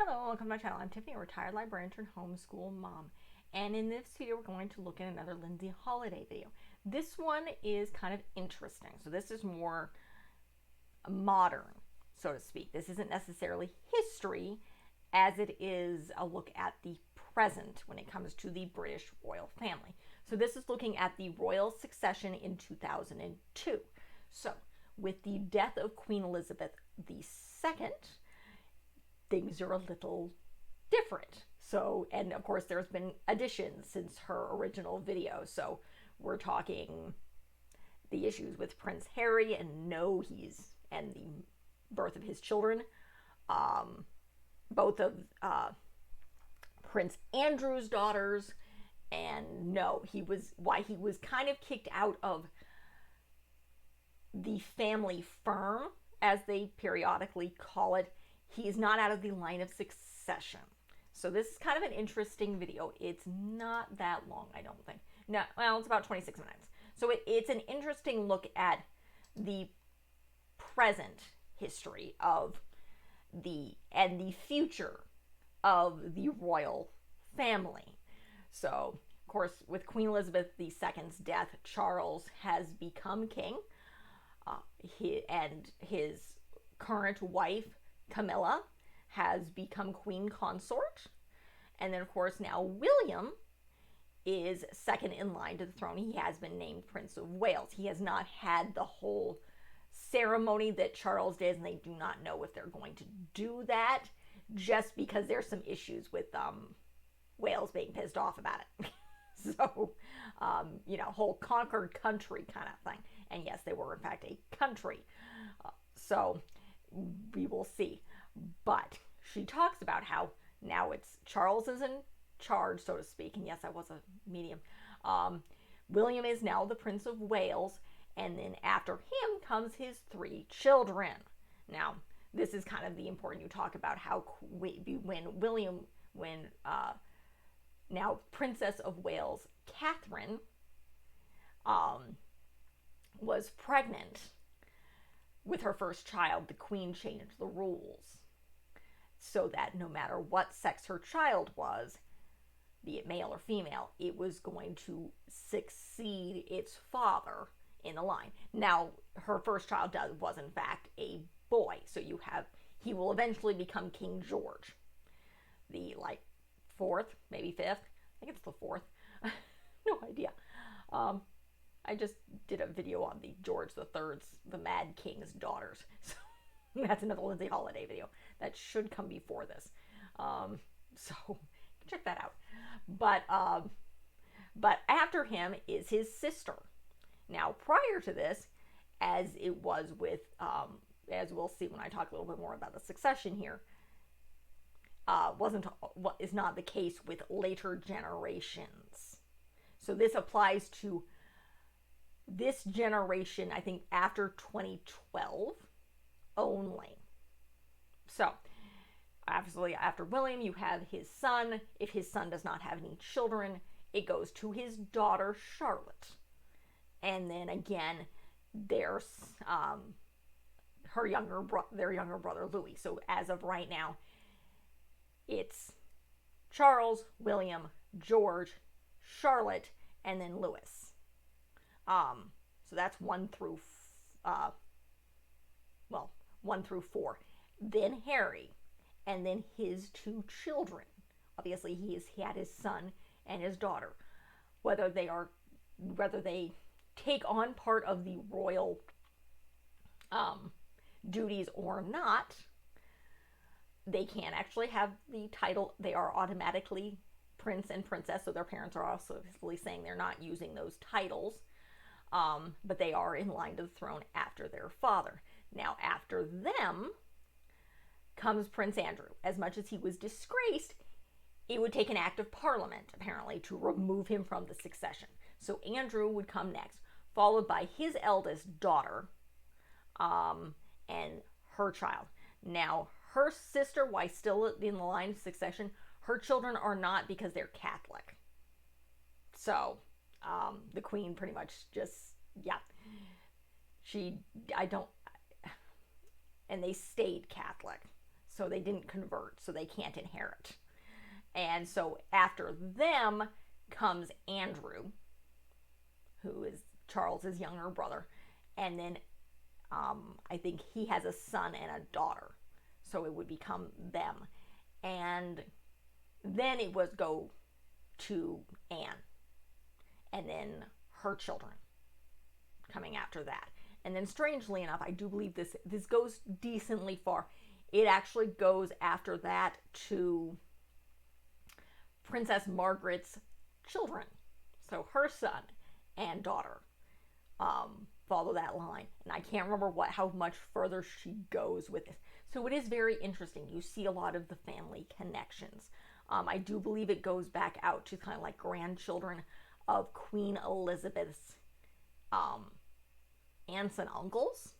Hello, welcome to my channel. I'm Tiffany, a retired librarian turned homeschool mom. And in this video, we're going to look at another Lindsay Holiday video. This one is kind of interesting. So this is more modern, so to speak. This isn't necessarily history as it is a look at the present when it comes to the British royal family. So this is looking at the royal succession in 2002. So with the death of Queen Elizabeth II, things are a little different. So, and of course, there's been additions since her original video. So, we're talking the issues with Prince Harry and the birth of his children. Both of Prince Andrew's daughters, and why he was kind of kicked out of the family firm, as they periodically call it. He is not out of the line of succession. So this is kind of an interesting video. It's not that long, I don't think. No, well, it's about 26 minutes. So it's an interesting look at the present history of the future of the royal family. So, of course, with Queen Elizabeth II's death, Charles has become king, and his current wife, Camilla, has become queen consort. And then, of course, now William is second in line to the throne. He has been named Prince of Wales. He has not had the whole ceremony that Charles did, and they do not know if they're going to do that, just because there's some issues with Wales being pissed off about it. So, whole conquered country kind of thing. And yes, they were in fact a country. So we will see. But she talks about how now it's Charles is in charge, so to speak. And yes, I was a medium. William is now the Prince of Wales. And then after him comes his 3 children. Now, this is kind of the important, you talk about how now Princess of Wales, Catherine, was pregnant with her first child, the Queen changed the rules so that no matter what sex her child was, be it male or female, it was going to succeed its father in the line. Now, her first child was in fact a boy, so he will eventually become King George, the 4th, maybe 5th. I think it's the 4th. No idea. I just did a video on the George III's, the Mad King's daughters. So that's another Lindsay Holiday video. That should come before this. So check that out. But after him is his sister. Now, prior to this, as it was with, as we'll see when I talk a little bit more about the succession here, is not the case with later generations. So this applies to this generation, I think, after 2012 only. So, obviously, after William, you have his son. If his son does not have any children, it goes to his daughter, Charlotte. And then again, there's their younger brother, Louis. So, as of right now, it's Charles, William, George, Charlotte, and then Louis. So that's 1 through 4. Then Harry, and then his 2 children. Obviously, he had his son and his daughter. Whether they take on part of the royal duties or not, they can actually have the title. They are automatically prince and princess, so their parents are also saying they're not using those titles. But they are in line to the throne after their father. Now, after them comes Prince Andrew. As much as he was disgraced, it would take an act of parliament, apparently, to remove him from the succession. So Andrew would come next, followed by his eldest daughter, and her child. Now, her sister, while still in the line of succession, her children are not, because they're Catholic. So, the Queen pretty much just, and they stayed Catholic. So they didn't convert, so they can't inherit. And so after them comes Andrew, who is Charles's younger brother. And then I think he has a son and a daughter. So it would become them. And then it would go to Anne. And then her children coming after that. And then strangely enough, I do believe this goes decently far. It actually goes after that to Princess Margaret's children. So her son and daughter follow that line. And I can't remember how much further she goes with this. So it is very interesting. You see a lot of the family connections. I do believe it goes back out to kind of like grandchildren of Queen Elizabeth's aunts and uncles.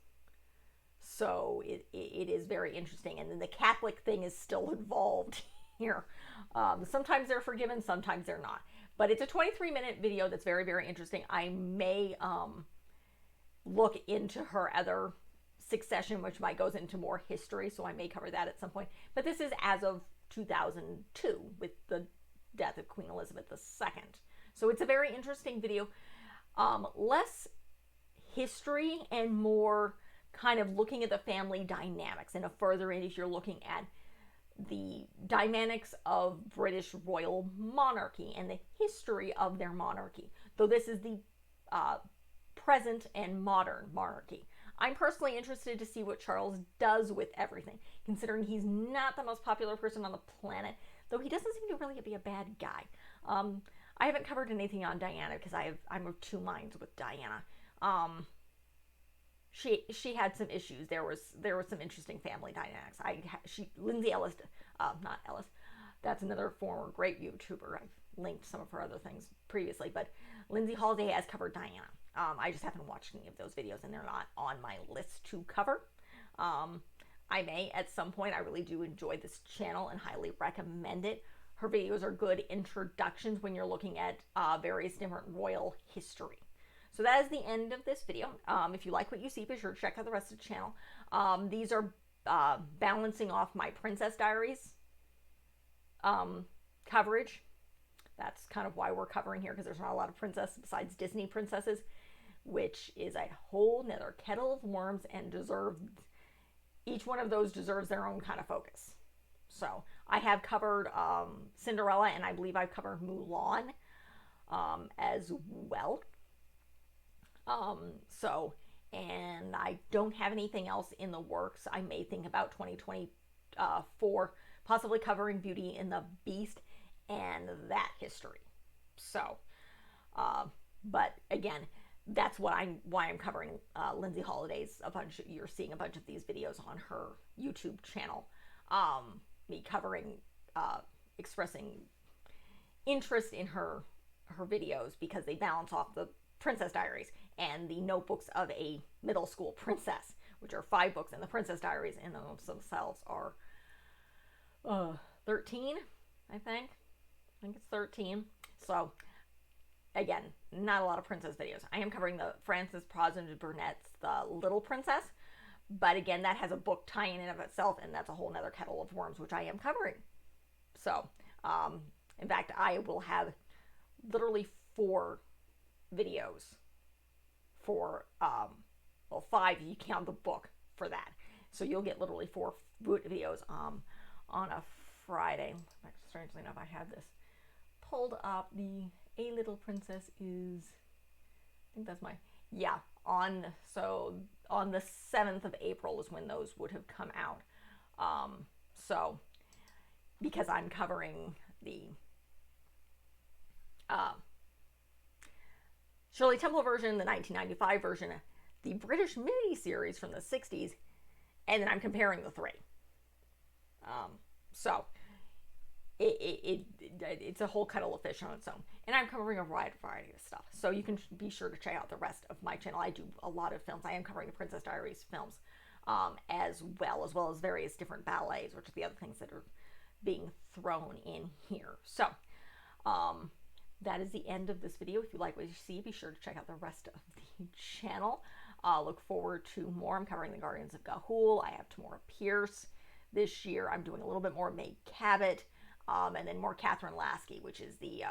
So it is very interesting. And then the Catholic thing is still involved here. Sometimes they're forgiven, sometimes they're not. But it's a 23-minute video that's very, very interesting. I may look into her other Succession, which might goes into more history, so I may cover that at some point. But this is as of 2002 with the death of Queen Elizabeth II. So it's a very interesting video. Less history and more kind of looking at the family dynamics and a further in if you're looking at the dynamics of British royal monarchy and the history of their monarchy. Though this is the present and modern monarchy. I'm personally interested to see what Charles does with everything, considering he's not the most popular person on the planet, though he doesn't seem to really be a bad guy. I haven't covered anything on Diana because I'm of two minds with Diana. She had some issues. There was some interesting family dynamics. Lindsay Ellis, not Ellis. That's another former great YouTuber. I've linked some of her other things previously, but Lindsay Holiday has covered Diana. I just haven't watched any of those videos, and they're not on my list to cover. I may at some point. I really do enjoy this channel and highly recommend it. Her videos are good introductions when you're looking at various different royal history. So that is the end of this video. If you like what you see, be sure to check out the rest of the channel. These are balancing off my Princess Diaries coverage. That's kind of why we're covering here, because there's not a lot of princesses besides Disney princesses, which is a whole nother kettle of worms and each one of those deserves their own kind of focus. So I have covered Cinderella, and I believe I've covered Mulan as well. And I don't have anything else in the works. I may think about 2024 possibly covering Beauty and the Beast and that history. So, but again, that's why I'm covering Lindsay Holiday's you're seeing a bunch of these videos on her YouTube channel. Me covering, expressing interest in her videos because they balance off the Princess Diaries and the Notebooks of a Middle School Princess, which are 5 books, and the Princess Diaries in themselves are 13, I think it's 13. So again, not a lot of princess videos. I am covering the Frances Brosnan Burnett's The Little Princess, but again, that has a book tie-in of itself, and that's a whole nother kettle of worms, which I am covering. So in fact, I will have literally 4 videos for 5 if you count the book for that. So you'll get literally 4 videos on a Friday. Strangely enough, I have this pulled up. The A Little Princess is, I think that's on the 7th of April is when those would have come out. So because I'm covering the Shirley Temple version, the 1995 version, the British mini-series from the 60s, and then I'm comparing the 3. So it's a whole kettle of fish on its own. And I'm covering a wide variety of stuff. So you can be sure to check out the rest of my channel. I do a lot of films. I am covering the Princess Diaries films as well as various different ballets, which are the other things that are being thrown in here. So that is the end of this video. If you like what you see, be sure to check out the rest of the channel. Look forward to more. I'm covering the Guardians of Ga'Hoole. I have Tamora Pierce This year, I'm doing a little bit more Meg Cabot, and then more Catherine Lasky, which is the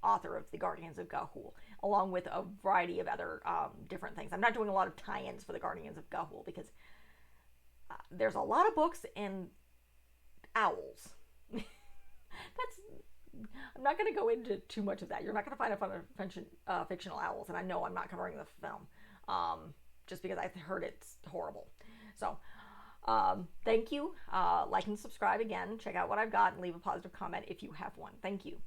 author of the Guardians of Ga'Hoole, along with a variety of other different things. I'm not doing a lot of tie-ins for the Guardians of Ga'Hoole because there's a lot of books and owls. That's I'm not going to go into too much of that. You're not going to find a fun fictional owls, and I know I'm not covering the film just because I heard it's horrible. So, thank you. Like and subscribe again. Check out what I've got and leave a positive comment if you have one. Thank you.